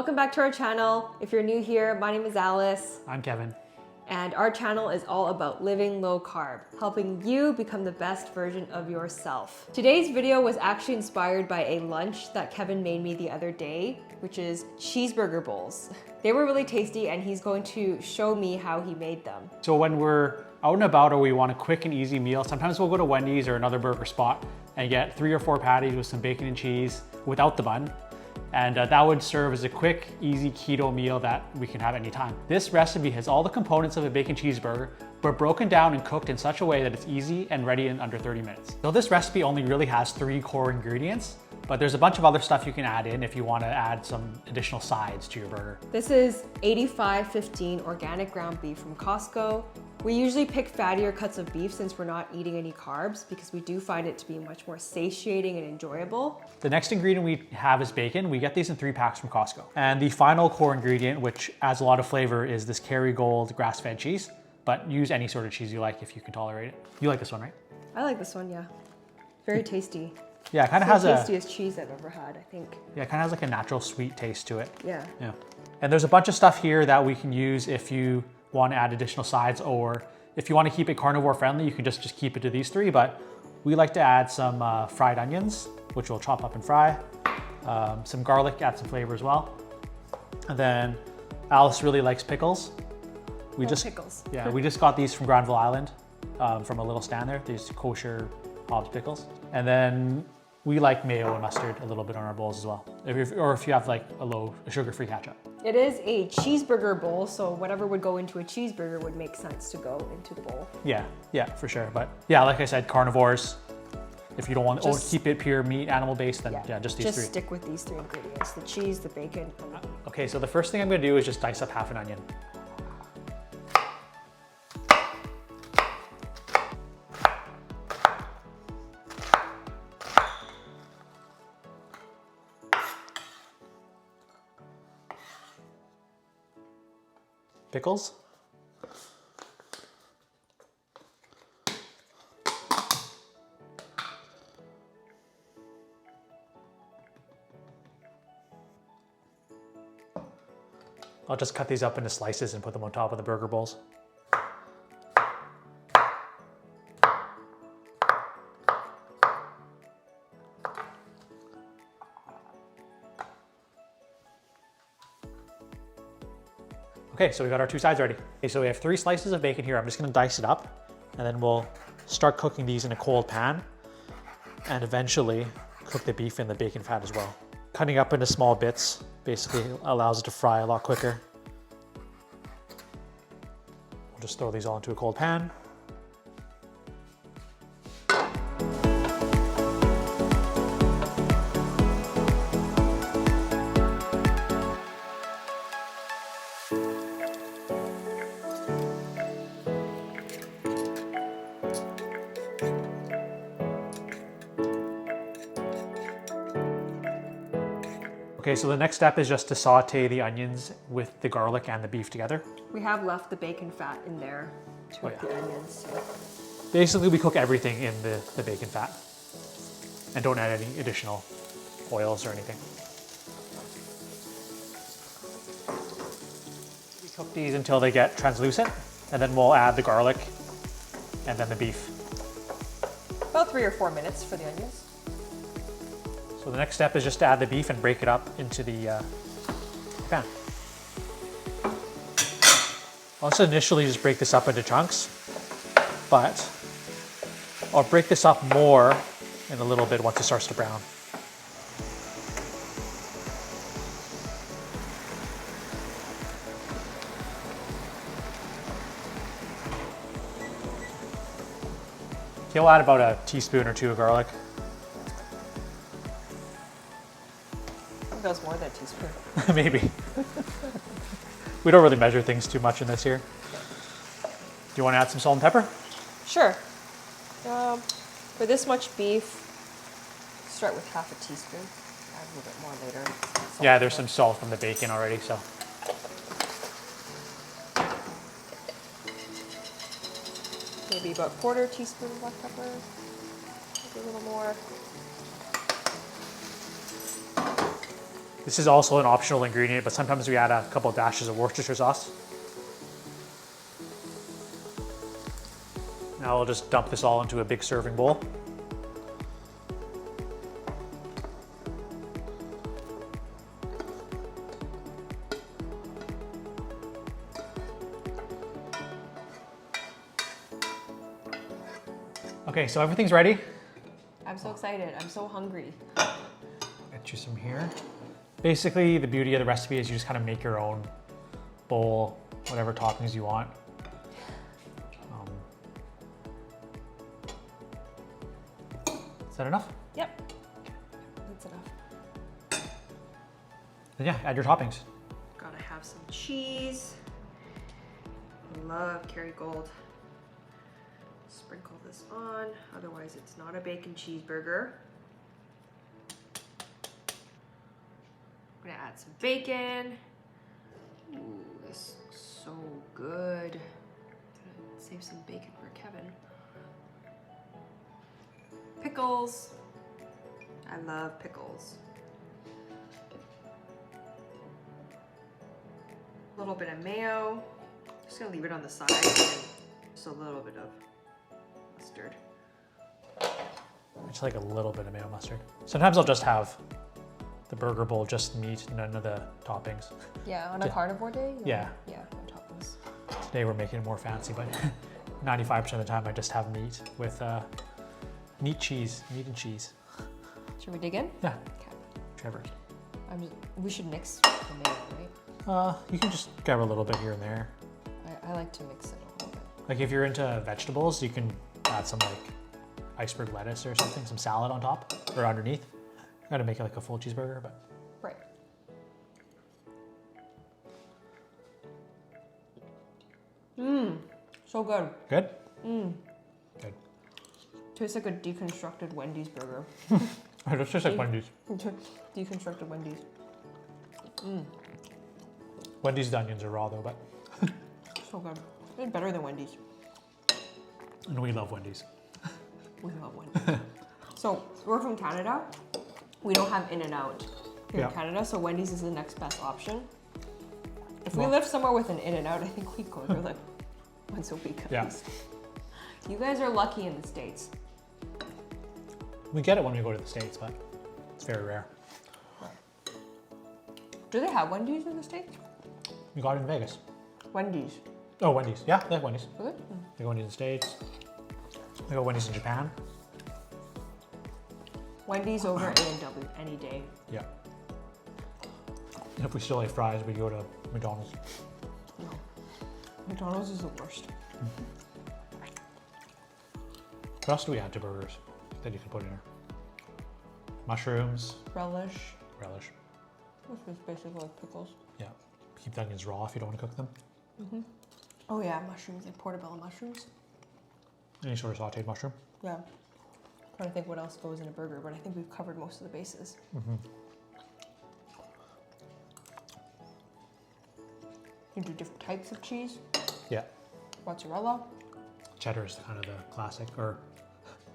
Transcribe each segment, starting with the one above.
Welcome back to our channel. If you're new here, my name is Alice. I'm Kevin. And our channel is all about living low carb, helping you become the best version of yourself. Today's video was actually inspired by a lunch that Kevin made me the other day, which is cheeseburger bowls. They were really tasty and he's going to show me how he made them. So when we're out and about or we want a quick and easy meal, sometimes we'll go to Wendy's or another burger spot and get 3 or 4 patties with some bacon and cheese without the bun. And that would serve as a quick, easy keto meal that we can have anytime. This recipe has all the components of a bacon cheeseburger, but broken down and cooked in such a way that it's easy and ready in under 30 minutes. So this recipe only really has 3 core ingredients, but there's a bunch of other stuff you can add in if you want to add some additional sides to your burger. This is 85/15 organic ground beef from Costco. We usually pick fattier cuts of beef since we're not eating any carbs because we do find it to be much more satiating and enjoyable. The next ingredient we have is bacon. We get these in 3 packs from Costco. And the final core ingredient, which adds a lot of flavor, is this Kerrygold grass-fed cheese, but use any sort of cheese you like if you can tolerate it. You like this one, right? I like this one, yeah. Very tasty. Yeah, it kind of has the tastiest cheese I've ever had, I think. Yeah, it kind of has like a natural sweet taste to it. Yeah. Yeah. And there's a bunch of stuff here that we can use if you want to add additional sides, or if you want to keep it carnivore friendly, you can just keep it to these 3, but we like to add some fried onions, which we'll chop up and fry. Some garlic, add some flavor as well. And then Alice really likes pickles. Pickles. Yeah, we just got these from Granville Island from a little stand there, these kosher Hobbs pickles. And then we like mayo and mustard a little bit on our bowls as well. Or if you have like a sugar-free ketchup. It is a cheeseburger bowl, so whatever would go into a cheeseburger would make sense to go into the bowl. Yeah, for sure. But yeah, like I said, carnivores. If you don't want to keep it pure meat, animal-based, then yeah, just these 3. Just stick with these 3 ingredients, the cheese, the bacon, and the meat. Okay, so the first thing I'm gonna do is just dice up half an onion. Pickles. I'll just cut these up into slices and put them on top of the burger bowls. Okay, so we got our 2 sides ready. Okay, so we have 3 slices of bacon here. I'm just gonna dice it up and then we'll start cooking these in a cold pan and eventually cook the beef in the bacon fat as well. Cutting up into small bits basically allows it to fry a lot quicker. We'll just throw these all into a cold pan. Okay, so the next step is just to saute the onions with the garlic and the beef together. We have left the bacon fat in there to cook the onions. Basically, we cook everything in the bacon fat and don't add any additional oils or anything. We cook these until they get translucent, and then we'll add the garlic and then the beef. About 3 or 4 minutes for the onions. So the next step is just to add the beef and break it up into the pan. I'll just initially just break this up into chunks, but I'll break this up more in a little bit once it starts to brown. Okay, we'll add about a teaspoon or 2 of garlic. Goes more than a teaspoon. Maybe. We don't really measure things too much in this here. Do you want to add some salt and pepper? Sure. For this much beef, start with half a teaspoon. Add a little bit more later. Yeah, there's some salt from the bacon already, so. Maybe about 1/4 teaspoon of black pepper. Maybe a little more. This is also an optional ingredient, but sometimes we add a couple of dashes of Worcestershire sauce. Now I'll just dump this all into a big serving bowl. Okay, so everything's ready. I'm so excited. I'm so hungry. Get you some here. Basically, the beauty of the recipe is you just kind of make your own bowl, whatever toppings you want. Is that enough? Yep, that's enough. And yeah, add your toppings. Gotta have some cheese. I love Kerrygold. Sprinkle this on, otherwise it's not a bacon cheeseburger. I'm gonna add some bacon. Ooh, this looks so good. Gonna save some bacon for Kevin. Pickles. I love pickles. A little bit of mayo. Just gonna leave it on the side and just a little bit of mustard. Just like a little bit of mayo mustard. Sometimes I'll just have the burger bowl, just meat, none of the toppings. Yeah, on a carnivore day? Yeah. Yeah, no toppings. Today we're making it more fancy, but 95% of the time I just have meat with meat and cheese. Should we dig in? Yeah. Okay. Trevor. We should mix the mayo, right? You can just grab a little bit here and there. I like to mix it a little bit. Like if you're into vegetables, you can add some like iceberg lettuce or something, some salad on top or underneath. Try to make it like a full cheeseburger, but. Right. Mmm, so good. Good? Mmm. Good. Tastes like a deconstructed Wendy's burger. It's just like Wendy's. Deconstructed Wendy's. Mmm. Wendy's onions are raw though, but. So good. It's better than Wendy's. And we love Wendy's. We love Wendy's. So we're from Canada. We don't have In-N-Out here in Canada, so Wendy's is the next best option. If we lived somewhere with an In-N-Out, I think we'd go there like once a week at least. You guys are lucky in the States. We get it when we go to the States, but it's very rare. Do they have Wendy's in the States? We got it in Vegas. Wendy's. Oh, Wendy's. Yeah, they have Wendy's. Really? They go Wendy's in the States. They go Wendy's in Japan. Wendy's over A&W any day. Yeah. If we still ate fries, we go to McDonald's. No. McDonald's is the worst. What else do we add to burgers that you can put in here? Mushrooms. Relish. Relish. Which is basically like pickles. Yeah. Keep the onions raw if you don't want to cook them. Mm-hmm. Oh yeah, mushrooms, like portobello mushrooms. Any sort of sauteed mushroom. Yeah. Trying to think what else goes in a burger, but I think we've covered most of the bases. Mm-hmm. You do different types of cheese. Yeah. Mozzarella. Cheddar is kind of the classic, or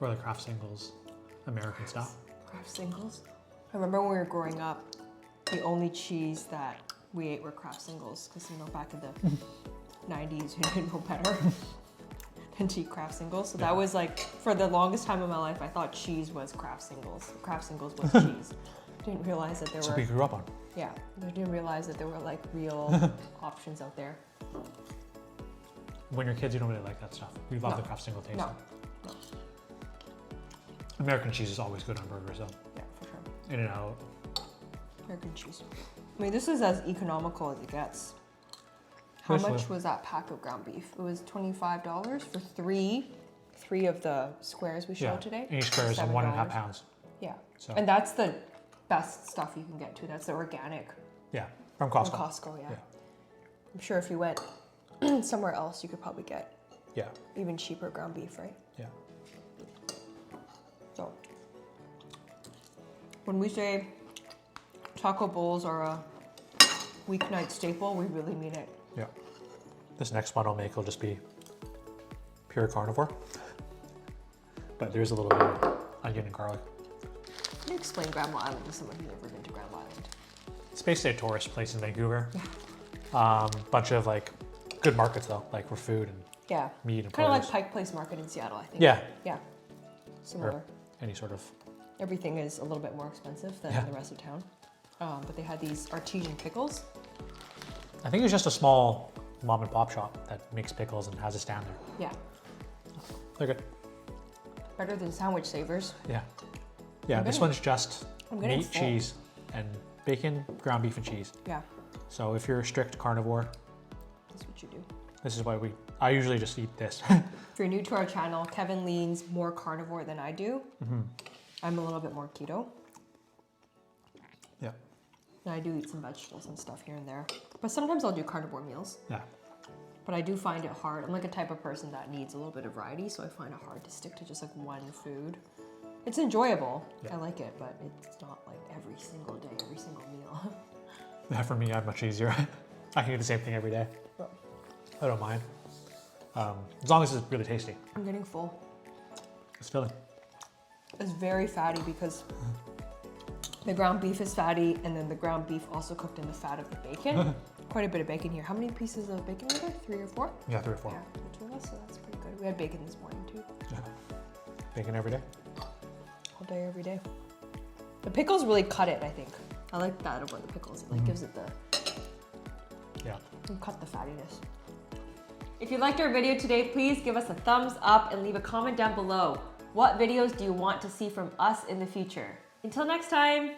the Kraft Singles American stuff. Kraft Singles. I remember when we were growing up, the only cheese that we ate were Kraft Singles, because back in the 90s, we didn't know better than to eat Kraft Singles. So that was like, for the longest time of my life, I thought cheese was Kraft Singles. Kraft Singles was cheese. Didn't realize that there That's were. what we grew up on. Yeah, I didn't realize that there were like real options out there. When you're kids, you don't really like that stuff. We love the Kraft Single taste. No. American cheese is always good on burgers, though. Yeah, for sure. In-N-Out. American cheese. I mean, this is as economical as it gets. How much was that pack of ground beef? It was $25 for three of the squares we showed today. Each square is 1.5 pounds. Yeah, so. And that's the best stuff you can get too. That's the organic. Yeah, from Costco. From Costco, yeah. I'm sure if you went somewhere else, you could probably get even cheaper ground beef, right? Yeah. So, when we say taco bowls are a weeknight staple, we really mean it. Yeah. This next one I'll make will just be pure carnivore. But there's a little bit of onion and garlic. Can you explain Granville Island to someone who's never been to Granville Island? It's basically a tourist place in Vancouver. Bunch of like good markets though, like for food and Yeah. meat and kind of like produce. Pike Place Market in Seattle, I think. Yeah. Yeah. Similar. Or any sort of. Everything is a little bit more expensive than the rest of town. But they had these artesian pickles. I think it's just a small mom and pop shop that makes pickles and has a stand there. Yeah. They're good. Better than Sandwich Savers. Yeah. Yeah, this one's just getting meat, full. cheese, and bacon, ground beef, and cheese. Yeah. So if you're a strict carnivore, That's what you do. this is why I usually just eat this. If you're new to our channel, Kevin leans more carnivore than I do. I'm a little bit more keto. Yeah. And I do eat some vegetables and stuff here and there. But sometimes I'll do carnivore meals. Yeah. But I do find it hard. I'm like a type of person that needs a little bit of variety, so I find it hard to stick to just like one food. It's enjoyable. Yeah. I like it, but it's not like every single day, every single meal. Yeah, for me, I'm much easier. I can do the same thing every day. I don't mind. As long as it's really tasty. I'm getting full. It's filling. It's very fatty because the ground beef is fatty, and then the ground beef also cooked in the fat of the bacon. Quite a bit of bacon here. How many pieces of bacon are there? 3 or 4? Yeah, 3 or 4. Yeah, the 2 of us, so that's pretty good. We had bacon this morning too. Yeah. Bacon every day. All day, every day. The pickles really cut it, I think. I like that about the pickles. It like gives it the, Yeah. you cut the fattiness. If you liked our video today, please give us a thumbs up and leave a comment down below. What videos do you want to see from us in the future? Until next time.